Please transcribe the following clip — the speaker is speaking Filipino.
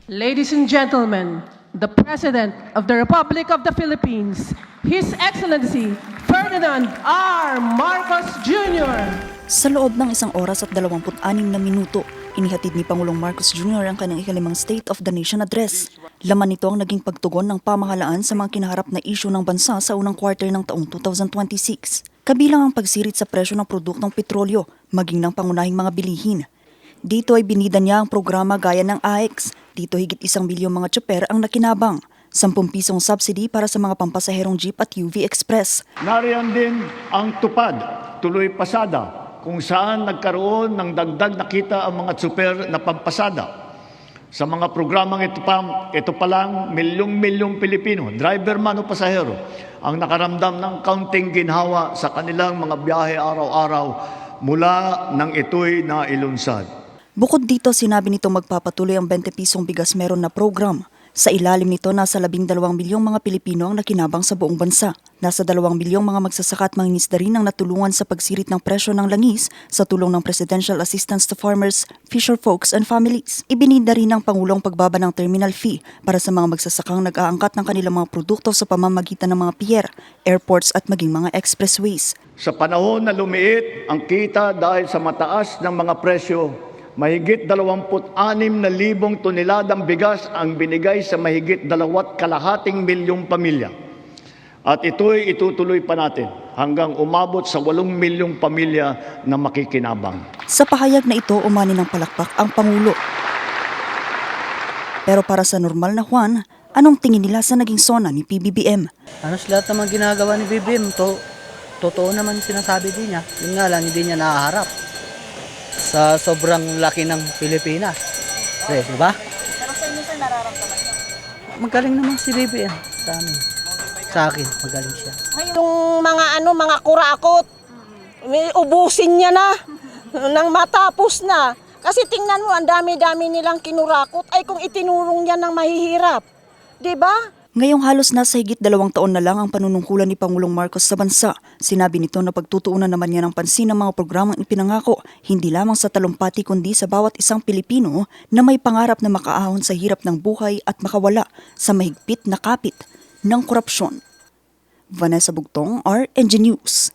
Ladies and gentlemen, the President of the Republic of the Philippines, His Excellency Ferdinand R. Marcos Jr. Sa loob ng 1 oras at 26 na minuto, inihatid ni Pangulong Marcos Jr. ang kanyang ikalimang State of the Nation Address. Laman nito ang naging pagtugon ng pamahalaan sa mga kinaharap na isyu ng bansa sa unang quarter ng taong 2026. Kabilang ang pagsirit sa presyo ng produktong petrolyo, maging ng pangunahing mga bilihin. Dito ay binida niya ang programa gaya ng AEX. Dito higit 1 bilyong mga tsoper ang nakinabang. 10 pisong subsidy para sa mga pampasaherong jeep at UV Express. Nariyan din ang tupad, tuloy pasada, kung saan nagkaroon ng dagdag na kita ang mga tsuper na pampasada. Sa mga programang ito pa lang, milyong-milyong Pilipino, driver man o pasahero, ang nakaramdam ng kaunting ginhawa sa kanilang mga biyahe araw-araw mula nang ito'y nailunsad. Bukod dito, sinabi nito magpapatuloy ang 20 pisong bigas meron na program. Sa ilalim nito, nasa 12 milyong mga Pilipino ang nakinabang sa buong bansa. Nasa 2 milyong mga magsasaka at mangingisda rin ang natulungan sa pagsirit ng presyo ng langis sa tulong ng Presidential Assistance to Farmers, Fisherfolks and Families. Ibinida rin ng Pangulong pagbaba ng terminal fee para sa mga magsasakang nag-aangkat ng kanilang mga produkto sa pamamagitan ng mga pier, airports at maging mga expressways. Sa panahon na lumiit ang kita dahil sa mataas ng mga presyo, mahigit 26,000 toneladang bigas ang binigay sa mahigit 2.2 milyong pamilya. At ito'y itutuloy pa natin hanggang umabot sa 8 milyong pamilya na makikinabang. Sa pahayag na ito, umani ng palakpak ang Pangulo. Pero para sa normal na Juan, anong tingin nila sa naging sona ni PBBM? Sa lahat naman ginagawa ni BBM, totoo naman sinasabi din niya. Yun nga lang, hindi niya nahaharap sa sobrang laki ng Pilipinas. Di ba? Pero sa inyo, sir, nararamdaman niyo? Magaling naman si BBM sa amin. Sa akin, magaling siya. Yung mga kurakot, ubusin niya na nang matapos na. Kasi tingnan mo, ang dami-dami nilang kinurakot ay kung itinulong niya ng mahihirap. Di ba? Ngayong halos nasa higit 2 taon na lang ang panunungkulan ni Pangulong Marcos sa bansa, sinabi nito na pagtutuunan naman niya ng pansin ang mga programang ipinangako, hindi lamang sa talumpati kundi sa bawat isang Pilipino na may pangarap na makaahon sa hirap ng buhay at makawala sa mahigpit na kapit ng korupsyon. Vanessa Bugtong, RNG News.